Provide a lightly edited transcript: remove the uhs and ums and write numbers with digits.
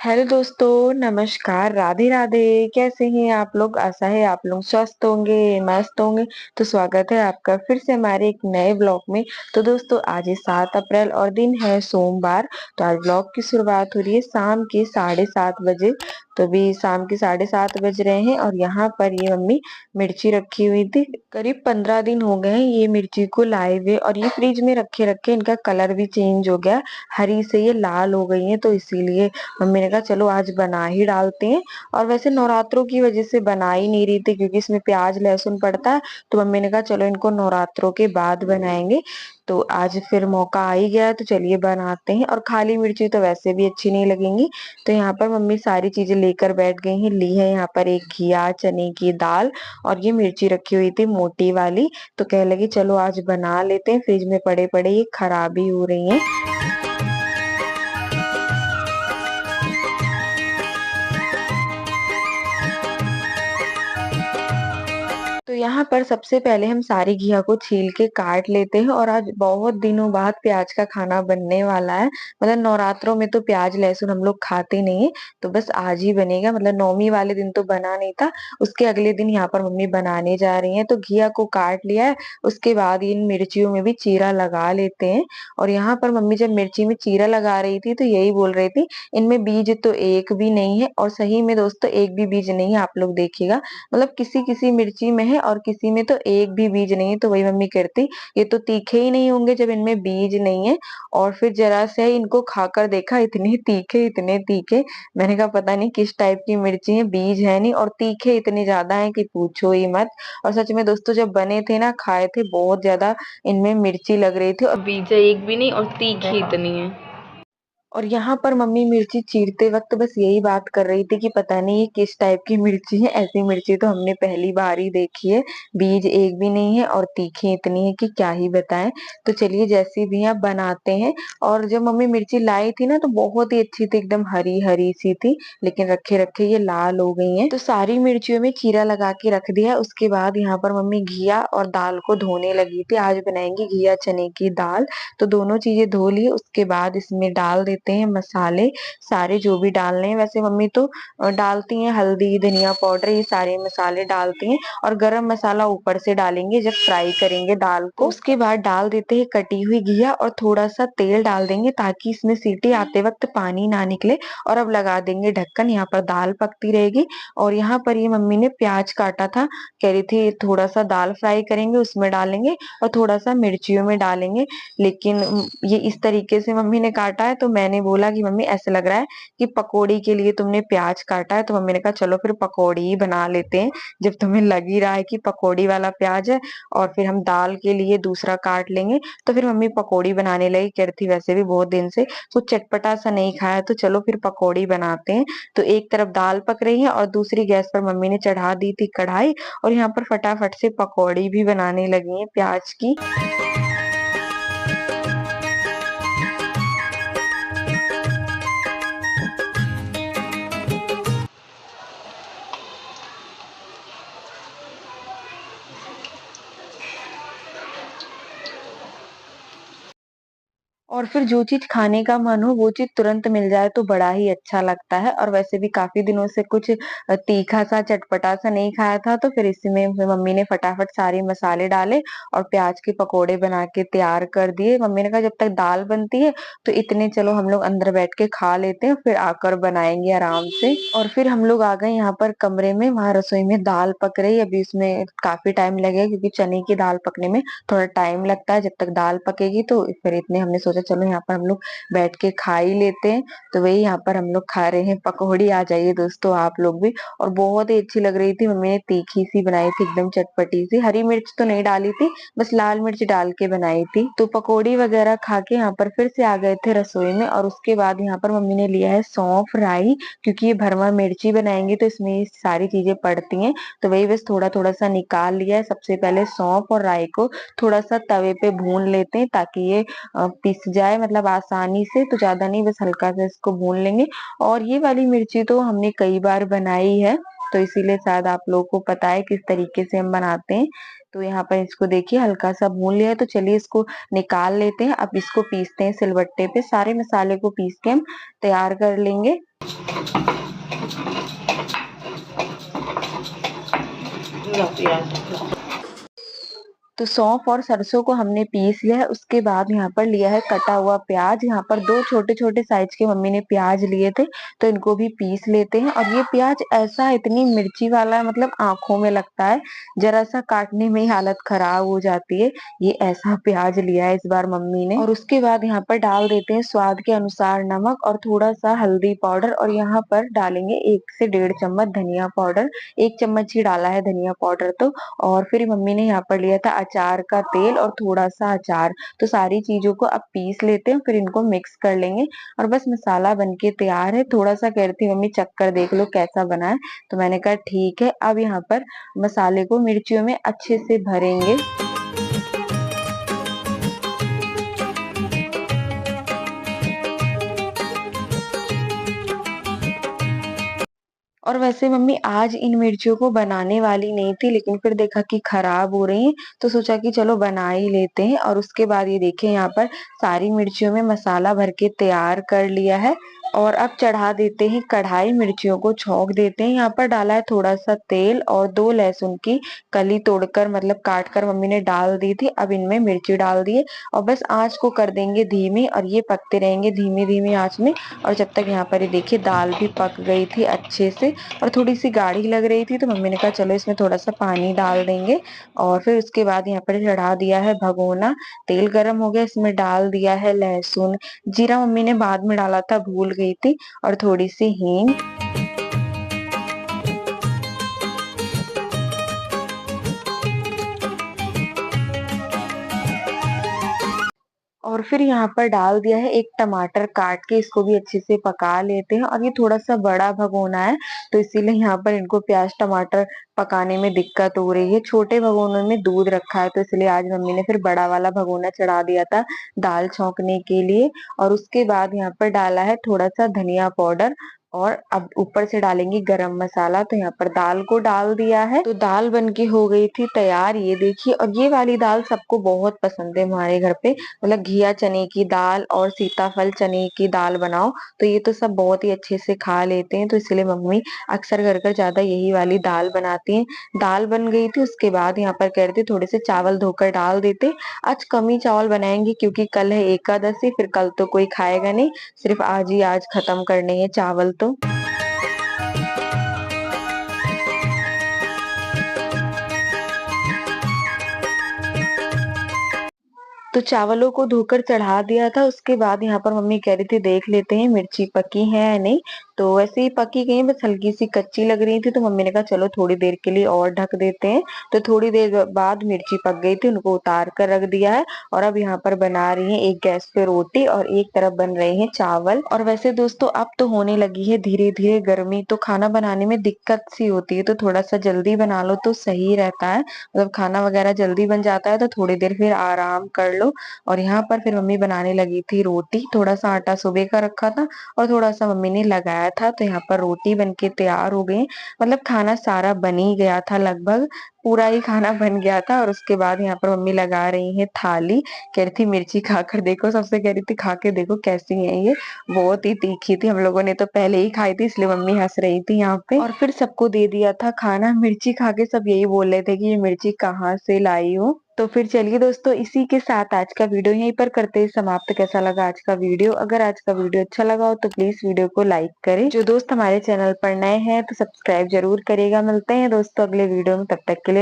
Hello दोस्तों, नमस्कार, राधे राधे। कैसे हैं आप लोग? आशा है आप लोग स्वस्थ होंगे, मस्त होंगे। तो स्वागत है आपका फिर से हमारे एक नए ब्लॉग में। तो दोस्तों, आज है 7 अप्रैल और दिन है सोमवार। तो आज ब्लॉग की शुरुआत हो रही है शाम के 7:30 बजे। तो अभी शाम के 7:30 बज रहे हैं और यहाँ पर ये मम्मी मिर्ची रखी हुई थी। करीब 15 दिन हो गए हैं ये मिर्ची को लाए हुए, और ये फ्रिज में रखे रखे इनका कलर भी चेंज हो गया। हरी से ये लाल हो गई है, तो इसीलिए मम्मी ने कहा चलो आज बना ही डालते हैं। और वैसे नवरात्रों की वजह से बना ही नहीं रही थी, क्योंकि इसमें प्याज लहसुन पड़ता है। तो मम्मी ने कहा चलो इनको नवरात्रों के बाद बनाएंगे। तो आज फिर मौका आ ही गया, तो चलिए बनाते हैं। और खाली मिर्ची तो वैसे भी अच्छी नहीं लगेंगी। तो यहाँ पर मम्मी सारी चीजें लेकर बैठ गई हैं। ली है यहाँ पर एक घिया, चने की दाल, और ये मिर्ची रखी हुई थी मोटी वाली। तो कह लगी चलो आज बना लेते हैं, फ्रिज में पड़े पड़े ये खराब ही हो रही हैं। तो यहाँ पर सबसे पहले हम सारी घिया को छील के काट लेते हैं। और आज बहुत दिनों बाद प्याज का खाना बनने वाला है। मतलब नवरात्रों में तो प्याज लहसुन हम लोग खाते नहीं है, तो बस आज ही बनेगा। मतलब नौमी वाले दिन तो बना नहीं था, उसके अगले दिन यहाँ पर मम्मी बनाने जा रही हैं। तो घिया को काट लिया है, उसके बाद इन मिर्चियों में भी चीरा लगा लेते हैं। और यहाँ पर मम्मी जब मिर्ची में चीरा लगा रही थी तो यही बोल रही थी, इनमें बीज तो एक भी नहीं है। और सही में दोस्तों एक भी बीज नहीं है, आप लोग देखिएगा। मतलब किसी किसी मिर्ची में है और किसी में तो एक भी बीज नहीं है। तो वही मम्मी कहती, ये तो तीखे ही नहीं होंगे जब इनमें बीज नहीं है। और फिर जरा से ही इनको खाकर देखा, इतने तीखे इतने तीखे। मैंने कहा पता नहीं किस टाइप की मिर्ची है, बीज है नहीं और तीखे इतने ज्यादा है कि पूछो ही मत। और सच में दोस्तों जब बने थे ना, खाए थे, बहुत ज्यादा इनमें मिर्ची लग रही थी और बीज एक भी नहीं और तीखी इतनी है। और यहाँ पर मम्मी मिर्ची चीरते वक्त बस यही बात कर रही थी कि पता नहीं ये किस टाइप की मिर्ची है। ऐसी मिर्ची तो हमने पहली बार ही देखी है। बीज एक भी नहीं है और तीखी इतनी है कि क्या ही बताएं। तो चलिए जैसी भी आप बनाते हैं। और जब मम्मी मिर्ची लाई थी ना, तो बहुत ही अच्छी थी, एकदम हरी हरी सी थी। लेकिन रखे रखे ये लाल हो गई हैं। तो सारी मिर्चियों में चीरा लगा के रख दिया। उसके बाद यहाँ पर मम्मी घिया और दाल को धोने लगी थी। आज बनाएंगी घिया चने की दाल। तो दोनों चीजें धो ली, उसके बाद इसमें डाल देते हैं मसाले सारे जो भी डालने हैं। वैसे मम्मी तो डालती हैं हल्दी धनिया पाउडर, ये सारे मसाले डालती हैं। और गरम मसाला ऊपर से डालेंगे जब फ्राई करेंगे दाल को। उसके बाद डाल देते हैं कटी हुई घिया और थोड़ा सा तेल डाल देंगे, ताकि इसमें सीटी आते वक्त पानी ना निकले। और अब लगा देंगे ढक्कन, यहाँ पर दाल पकती रहेगी। और यहाँ पर ये मम्मी ने प्याज काटा था, कह रही थी थोड़ा सा दाल फ्राई करेंगे उसमें डालेंगे और थोड़ा सा मिर्चियों में डालेंगे। लेकिन ये इस तरीके से मम्मी ने काटा है, तो मैंने बोला कि मम्मी ऐसे लग रहा है कि पकौड़ी के लिए तुमने प्याज काटा है। तो मम्मी ने कहा चलो फिर पकौड़ी ही बना लेते हैं, जब तुम्हें लग ही रहा है कि पकौड़ी वाला प्याज है। और फिर हम दाल के लिए दूसरा काट लेंगे। तो फिर मम्मी पकौड़ी बनाने लगी, कह रही थी वैसे भी बहुत दिन से कुछ चटपटा सा नहीं खाया, तो चलो फिर पकौड़ी बनाते हैं। तो एक तरफ दाल पक रही है और दूसरी गैस पर मम्मी ने चढ़ा दी थी कढ़ाई। और यहाँ पर फटाफट से पकौड़ी भी बनाने लगी है प्याज की। और फिर जो चीज खाने का मन हो वो चीज तुरंत मिल जाए तो बड़ा ही अच्छा लगता है। और वैसे भी काफी दिनों से कुछ तीखा सा चटपटा सा नहीं खाया था, तो फिर इसमें फिर मम्मी ने फटाफट सारे मसाले डाले और प्याज के पकोड़े बना के तैयार कर दिए। मम्मी ने कहा जब तक दाल बनती है तो इतने चलो हम लोग अंदर बैठ के खा लेते हैं, फिर आकर बनाएंगे आराम से। और फिर हम लोग आ गए यहाँ पर कमरे में, वहां रसोई में दाल पक रही। अभी उसमें काफी टाइम लगेगा, क्योंकि चने की दाल पकने में थोड़ा टाइम लगता है। जब तक दाल पकेगी तो फिर इतने हमने सोचा चलो यहाँ पर हम लोग बैठ के खा ही लेते हैं। तो वही यहाँ पर हम लोग खा रहे हैं पकौड़ी। आ जाइए दोस्तों आप लोग भी। और बहुत ही अच्छी लग रही थी, मम्मी ने तीखी सी बनाई थी, एकदम चटपटी सी। हरी मिर्च तो नहीं डाली थी, बस लाल मिर्च डाल के बनाई थी। तो पकौड़ी वगैरह खा के यहाँ पर फिर से आ गए थे रसोई में। और उसके बाद यहाँ पर मम्मी ने लिया है सौंफ राई, क्योंकि ये भरवा मिर्ची बनाएंगे तो इसमें ये सारी चीजें पड़ती हैं। तो वही बस थोड़ा थोड़ा सा निकाल लिया है। सबसे पहले सौंफ और राई को थोड़ा सा तवे पे भून लेते हैं, ताकि ये पिस जाए, मतलब आसानी से। तो ज्यादा नहीं, बस हल्का सा इसको भून लेंगे। और ये वाली मिर्ची तो हमने कई बार बनाई है। तो इसीलिए शायद आप लोगों को पता है किस तरीके से हम बनाते हैं। तो यहाँ पर इसको देखिए हल्का सा भून लिया है, तो चलिए इसको निकाल लेते हैं। अब इसको पीसते हैं सिलबट्टे पे, सारे मसाले को पीस के हम तैयार कर लेंगे। तो सौंफ और सरसों को हमने पीस लिया है। उसके बाद यहाँ पर लिया है कटा हुआ प्याज। यहाँ पर 2 छोटे छोटे साइज के मम्मी ने प्याज लिए थे, तो इनको भी पीस लेते हैं। और ये प्याज ऐसा इतनी मिर्ची वाला है, मतलब आंखों में लगता है, जरा सा काटने में ही हालत खराब हो जाती है। ये ऐसा प्याज लिया है इस बार मम्मी ने। और उसके बाद यहाँ पर डाल देते हैं स्वाद के अनुसार नमक और थोड़ा सा हल्दी पाउडर। और यहाँ पर डालेंगे 1 से 1.5 चम्मच धनिया पाउडर। 1 चम्मच ही डाला है धनिया पाउडर तो। और फिर मम्मी ने यहाँ पर लिया था अचार का तेल और थोड़ा सा अचार। तो सारी चीजों को अब पीस लेते हैं, फिर इनको मिक्स कर लेंगे और बस मसाला बनके तैयार है। थोड़ा सा कह रही थी मम्मी चक्कर देख लो कैसा बना है, तो मैंने कहा ठीक है। अब यहाँ पर मसाले को मिर्चियों में अच्छे से भरेंगे। और वैसे मम्मी आज इन मिर्चियों को बनाने वाली नहीं थी, लेकिन फिर देखा कि खराब हो रही हैं, तो सोचा कि चलो बना ही लेते हैं। और उसके बाद ये देखिए यहाँ पर सारी मिर्चियों में मसाला भर के तैयार कर लिया है। और अब चढ़ा देते हैं कढ़ाई, मिर्चियों को छौंक देते हैं। यहाँ पर डाला है थोड़ा सा तेल और 2 लहसुन की कली तोड़कर मतलब काट कर मम्मी ने डाल दी थी। अब इनमें मिर्ची डाल दिए और बस आंच को कर देंगे धीमी, और ये पकते रहेंगे धीमी धीमी आंच में। और जब तक यहाँ पर ये देखिए दाल भी पक गई थी अच्छे से और थोड़ी सी गाढ़ी लग रही थी, तो मम्मी ने कहा चलो इसमें थोड़ा सा पानी डाल देंगे। और फिर उसके बाद यहाँ पर चढ़ा दिया है भगोना। तेल गर्म हो गया, इसमें डाल दिया है लहसुन। जीरा मम्मी ने बाद में डाला था, भूल गई थी। और थोड़ी सी हींग। और फिर यहाँ पर डाल दिया है एक टमाटर काट के, इसको भी अच्छे से पका लेते हैं। और ये थोड़ा सा बड़ा भगोना है, तो इसीलिए यहाँ पर इनको प्याज टमाटर पकाने में दिक्कत हो रही है। छोटे भगोनों में दूध रखा है, तो इसलिए आज मम्मी ने फिर बड़ा वाला भगोना चढ़ा दिया था दाल छौंकने के लिए। और उसके बाद यहाँ पर डाला है थोड़ा सा धनिया पाउडर और अब ऊपर से डालेंगे गरम मसाला। तो यहाँ पर दाल को डाल दिया है, तो दाल बनके हो गई थी तैयार, ये देखिए। और ये वाली दाल सबको बहुत पसंद है हमारे घर पे, मतलब घिया चने की दाल और सीताफल चने की दाल बनाओ तो ये तो सब बहुत ही अच्छे से खा लेते हैं। तो इसलिए मम्मी अक्सर घर कर ज्यादा यही वाली दाल बनाती हैं। दाल बन गई थी, उसके बाद यहाँ पर कह रहे थे थोड़े से चावल धोकर डाल देते। आज कम ही चावल बनाएंगे क्योंकि कल है एकादशी, फिर कल तो कोई खाएगा नहीं, सिर्फ आज ही आज खत्म करने हैं चावल तो। तो चावलों को धोकर चढ़ा दिया था। उसके बाद यहाँ पर मम्मी कह रही थी देख लेते हैं मिर्ची पकी है या नहीं। तो वैसे ही पकी गई, बस हल्की सी कच्ची लग रही थी, तो मम्मी ने कहा चलो थोड़ी देर के लिए और ढक देते हैं। तो थोड़ी देर बाद मिर्ची पक गई थी, उनको उतार कर रख दिया है। और अब यहाँ पर बना रही है एक गैस पे रोटी और एक तरफ बन रहे हैं चावल। और वैसे दोस्तों अब तो होने लगी है धीरे धीरे गर्मी, तो खाना बनाने में दिक्कत सी होती है, तो थोड़ा सा जल्दी बना लो तो सही रहता है। मतलब खाना वगैरह जल्दी बन जाता है, तो थोड़ी देर फिर आराम कर लो। और यहाँ पर फिर मम्मी बनाने लगी थी रोटी। थोड़ा सा आटा सुबह का रखा था और थोड़ा सा मम्मी ने लगाया था, तो यहाँ पर रोटी बनके तैयार हो गई। मतलब खाना सारा बन ही गया था, लगभग पूरा ही खाना बन गया था। और उसके बाद यहाँ पर मम्मी लगा रही है थाली। कह रही थी मिर्ची खाकर देखो, सबसे कह रही थी खा के देखो कैसी है ये, बहुत ही तीखी थी। हम लोगों ने तो पहले ही खाई थी, इसलिए मम्मी हंस रही थी यहाँ पे। और फिर सबको दे दिया था खाना। मिर्ची खा के सब यही बोल रहे थे कि ये मिर्ची कहाँ से लाई हो। तो फिर चलिए दोस्तों, इसी के साथ आज का वीडियो यहीं पर करते हैं समाप्त। कैसा लगा आज का वीडियो? अगर आज का वीडियो अच्छा लगा हो तो प्लीज वीडियो को लाइक करें। जो दोस्त हमारे चैनल पर नए हैं तो सब्सक्राइब जरूर करेगा। मिलते हैं दोस्तों अगले वीडियो में, तब तक के लिए